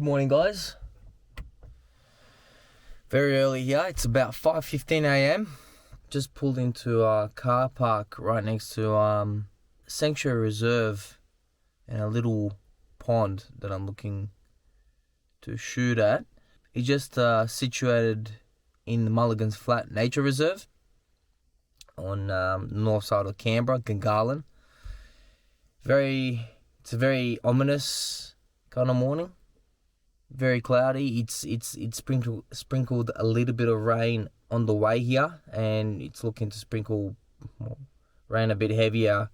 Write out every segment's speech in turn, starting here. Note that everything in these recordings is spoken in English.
Good morning, guys. Very early here. It's about 5:15 a.m. Just pulled into a car park right next to Sanctuary Reserve and a little pond that I'm looking to shoot at. It's just situated in the Mulligans Flat Nature Reserve on north side of Canberra, Gungahlin. It's a very ominous kind of morning. Very cloudy. It's sprinkled a little bit of rain on the way here, and it's looking to sprinkle rain a bit heavier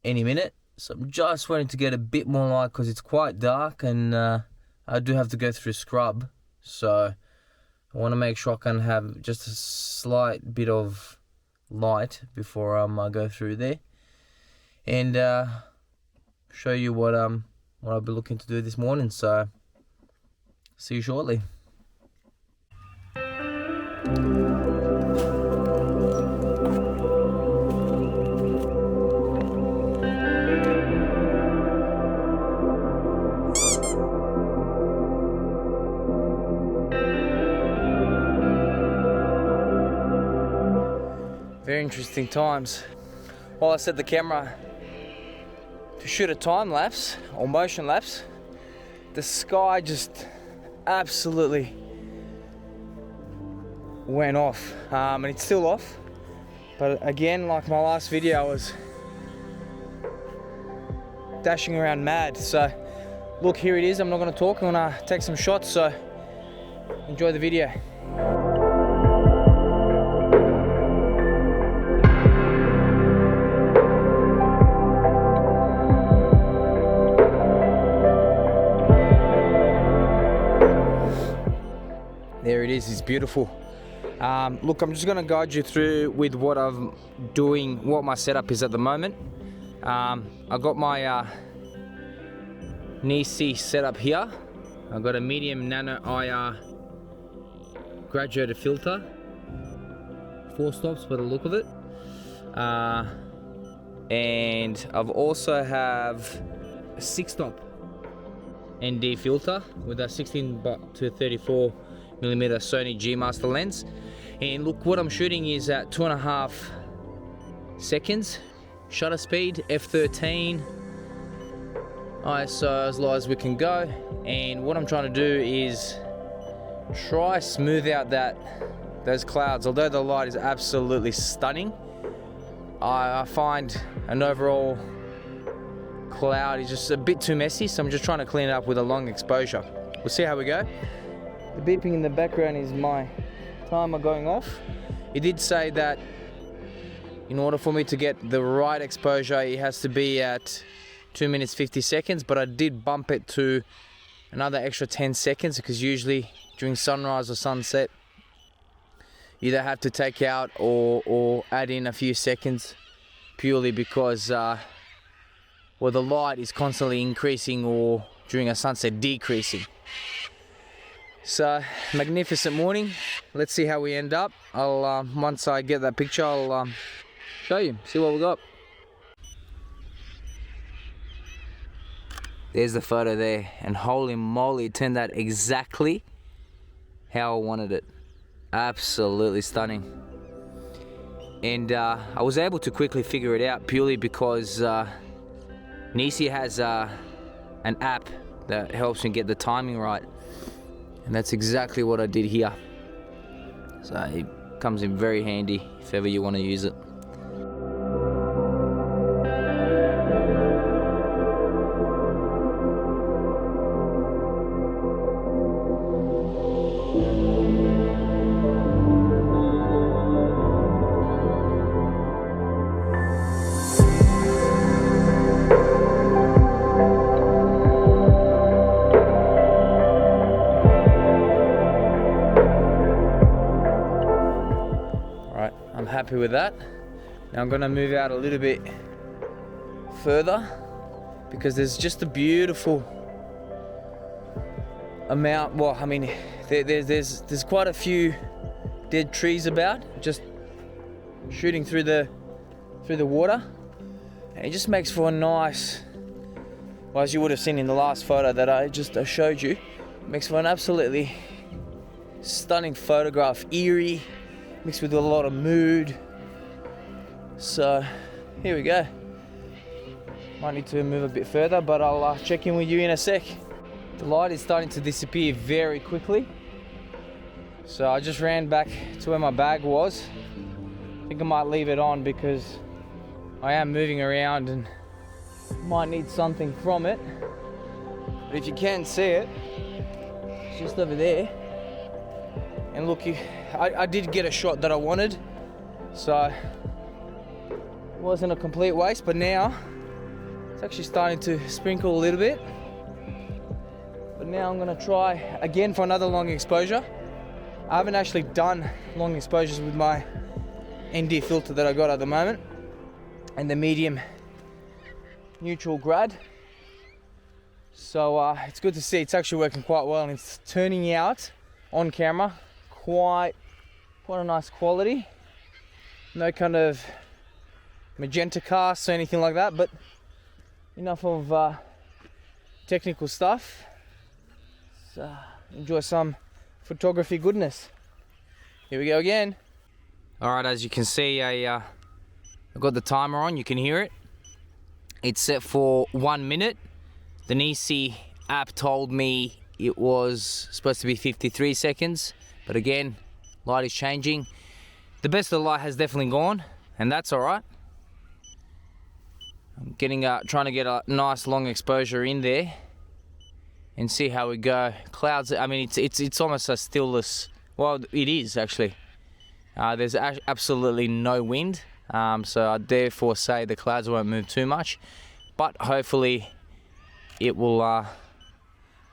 any minute. So I'm just waiting to get a bit more light because it's quite dark, and I do have to go through scrub. So I want to make sure I can have just a slight bit of light before I go through there, and show you what I'll be looking to do this morning. So see you shortly. Very interesting times. While I set the camera to shoot a time lapse or motion lapse, the sky just absolutely went off, and it's still off, but again, like my last video, I was dashing around mad. So look, here it is. I'm not going to talk, I'm going to take some shots, so enjoy the video. There it is, it's beautiful. Look, I'm just gonna guide you through with what I'm doing, what my setup is at the moment. I got my Nisi set up here. I've got a medium nano IR graduated filter, 4 stops by the look of it. And I've also have a 6-stop ND filter with a 16 to 34mm Sony G Master lens. And look, what I'm shooting is at 2.5 seconds shutter speed, f13, ISO as low as we can go. And what I'm trying to do is try smooth out those clouds. Although the light is absolutely stunning, I find an overall cloud is just a bit too messy, so I'm just trying to clean it up with a long exposure. We'll see how we go. The beeping in the background is my timer going off. It did say that in order for me to get the right exposure, it has to be at 2 minutes 50 seconds, but I did bump it to another extra 10 seconds because usually during sunrise or sunset, you either have to take out or add in a few seconds purely because the light is constantly increasing or during a sunset decreasing. So, magnificent morning. Let's see how we end up. I'll once I get that picture, I'll show you, see what we got. There's the photo there, and holy moly, it turned out exactly how I wanted it. Absolutely stunning. And I was able to quickly figure it out purely because Nisi has an app that helps me get the timing right. And that's exactly what I did here. So it comes in very handy if ever you want to use it. Happy with that. Now I'm going to move out a little bit further because there's just a beautiful amount. Well, I mean, there's quite a few dead trees about, just shooting through the water, and it just makes for a nice well, as you would have seen in the last photo that I just showed you, makes for an absolutely stunning photograph, eerie, mixed with a lot of mood. So here we go. Might need to move a bit further, but I'll check in with you in a sec. The light is starting to disappear very quickly. So I just ran back to where my bag was. I think I might leave it on because I am moving around and might need something from it. But if you can see it, it's just over there. And look, I did get a shot that I wanted, so it wasn't a complete waste, but now it's actually starting to sprinkle a little bit. But now I'm gonna try again for another long exposure. I haven't actually done long exposures with my ND filter that I got at the moment and the medium neutral grad. So it's good to see it's actually working quite well, and it's turning out on camera quite a nice quality. No kind of magenta casts or anything like that, but enough of technical stuff. So enjoy some photography goodness. Here we go again. All right, as you can see, I've got the timer on. You can hear it. It's set for 1 minute. The Nisi app told me it was supposed to be 53 seconds, but again, light is changing. The best of the light has definitely gone, and that's all right. I'm trying to get a nice long exposure in there and see how we go. Clouds, I mean, it's almost a stillless, well, it is actually. There's absolutely no wind, so I therefore say the clouds won't move too much, but hopefully it will.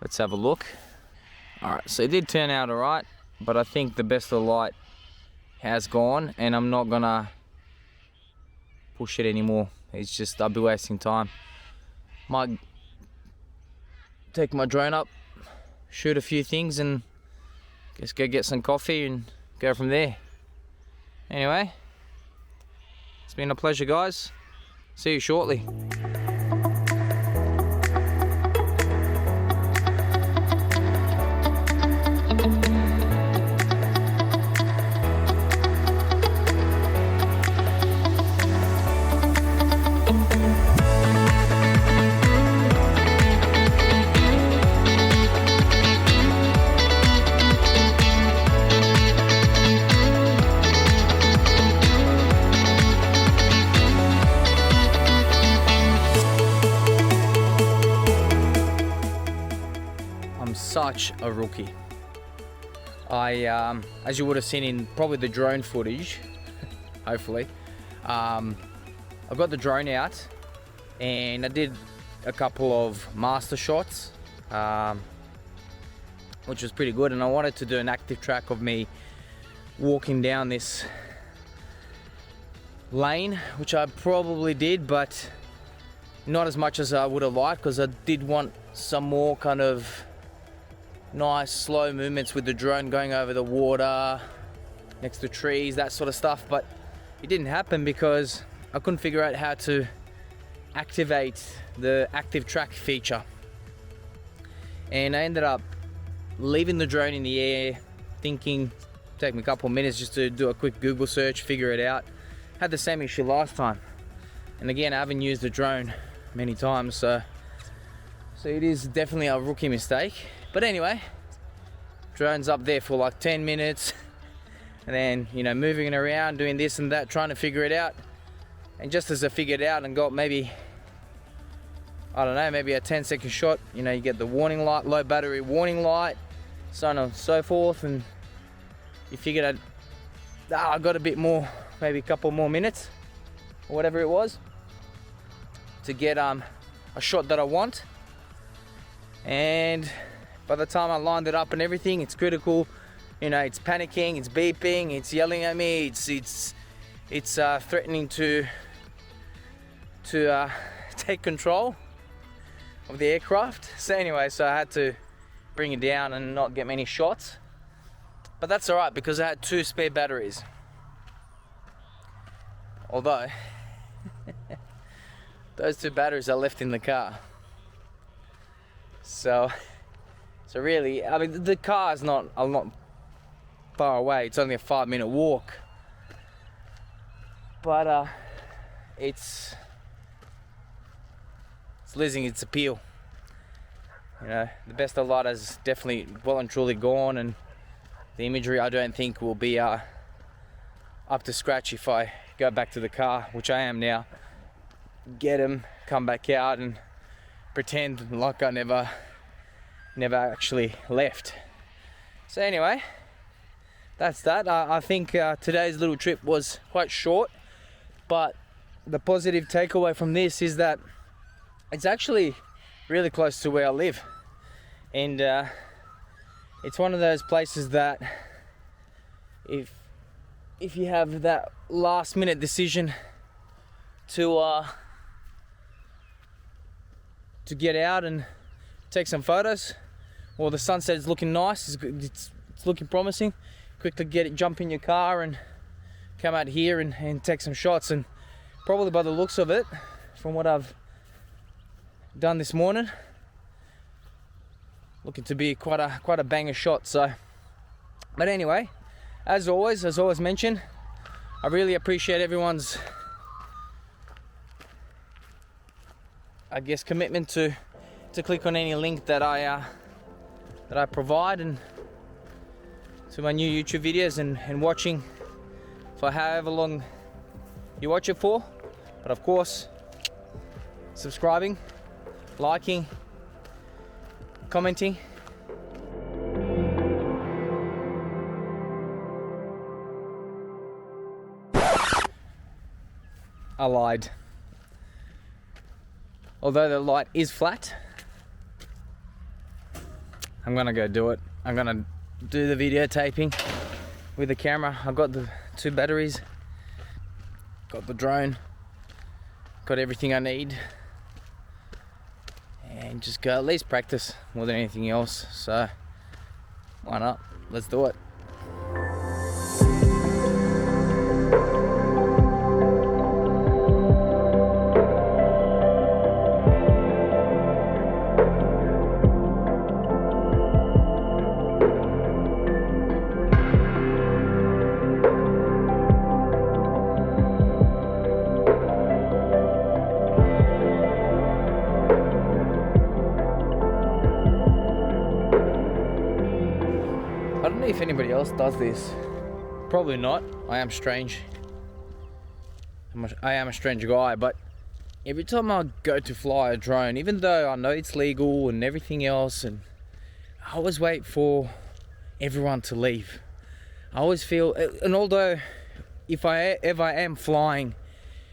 Let's have a look. All right, so it did turn out all right, but I think the best of the light has gone, and I'm not gonna push it anymore. It's just, I'll be wasting time. Might take my drone up, shoot a few things, and just go get some coffee and go from there. Anyway, it's been a pleasure, guys. See you shortly. Such a rookie. As you would have seen in probably the drone footage, hopefully, I got the drone out and I did a couple of master shots, which was pretty good, and I wanted to do an active track of me walking down this lane, which I probably did, but not as much as I would have liked, because I did want some more kind of nice slow movements with the drone going over the water, next to trees, that sort of stuff. But it didn't happen because I couldn't figure out how to activate the active track feature. And I ended up leaving the drone in the air, thinking take me a couple of minutes just to do a quick Google search, figure it out. Had the same issue last time. And again, I haven't used the drone many times, so it is definitely a rookie mistake. But anyway, drone's up there for like 10 minutes and then, you know, moving it around, doing this and that, trying to figure it out. And just as I figured it out and got maybe, I don't know, maybe a 10-second shot, you know, you get the warning light, low battery warning light, so on and so forth, and you figured I got a bit more, maybe a couple more minutes or whatever it was to get a shot that I want. And by the time I lined it up and everything, it's critical. You know, it's panicking, it's beeping, it's yelling at me, it's threatening to take control of the aircraft. So anyway, so I had to bring it down and not get many shots. But that's all right because I had 2 spare batteries. Although those 2 batteries are left in the car. So really, I mean, the car is not a lot far away. It's only a 5-minute walk, but it's losing its appeal. You know, the best of light is definitely well and truly gone, and the imagery I don't think will be up to scratch if I go back to the car, which I am now. Get him, come back out, and pretend like I never actually left. So anyway, that's that. I think today's little trip was quite short, but the positive takeaway from this is that it's actually really close to where I live, and it's one of those places that if you have that last minute decision to get out and take some photos, or the sunset is looking nice, it's looking promising, quickly jump in your car and come out here and take some shots. And probably by the looks of it, from what I've done this morning, looking to be quite a banger shot. So, but anyway, as always mentioned, I really appreciate everyone's, I guess, commitment to click on any link that I provide, and to my new YouTube videos, and watching for however long you watch it for. But of course, subscribing, liking, commenting. I lied. Although the light is flat, I'm gonna go do it. I'm gonna do the videotaping with the camera. I've got the 2 batteries, got the drone, got everything I need, and just go at least practice more than anything else. So why not? Let's do it. I don't know if anybody else does this. Probably not. I am strange. I am a strange guy, but every time I go to fly a drone, even though I know it's legal and everything else, and I always wait for everyone to leave. I always feel, and although if I ever am flying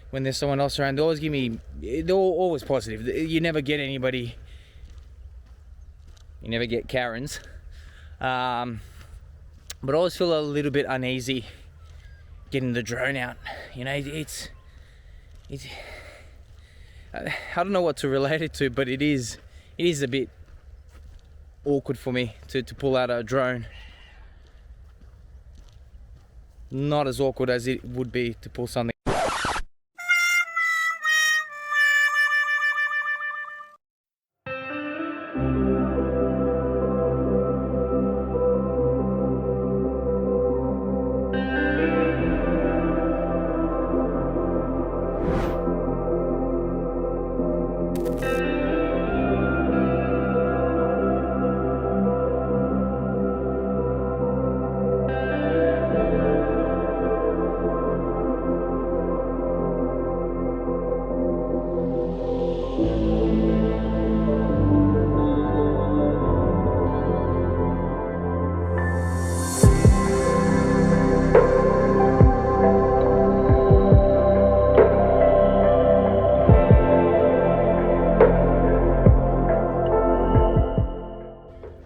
when there's someone else around, they're always positive. You never get anybody, you never get Karens. But I always feel a little bit uneasy getting the drone out. You know, it's I don't know what to relate it to, but it is a bit awkward for me to pull out a drone. Not as awkward as it would be to pull something.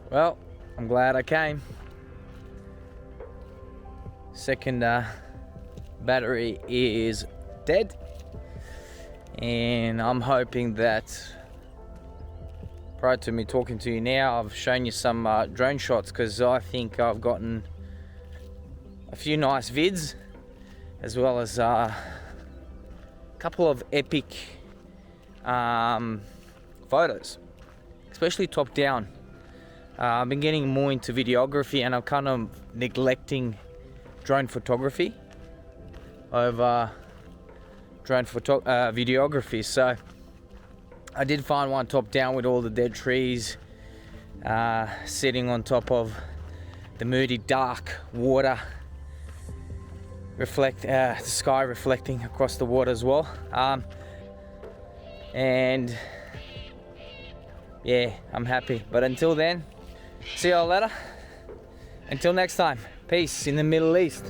Well, I'm glad I came. Second battery is dead, and I'm hoping that prior to me talking to you now, I've shown you some drone shots, because I think I've gotten a few nice vids, as well as a couple of epic photos. especially top down. I've been getting more into videography, and I'm kind of neglecting drone photography over videography. So I did find one top down with all the dead trees, sitting on top of the moody dark water, the sky reflecting across the water as well. And yeah, I'm happy. But until then, see y'all later. Until next time, peace in the Middle East.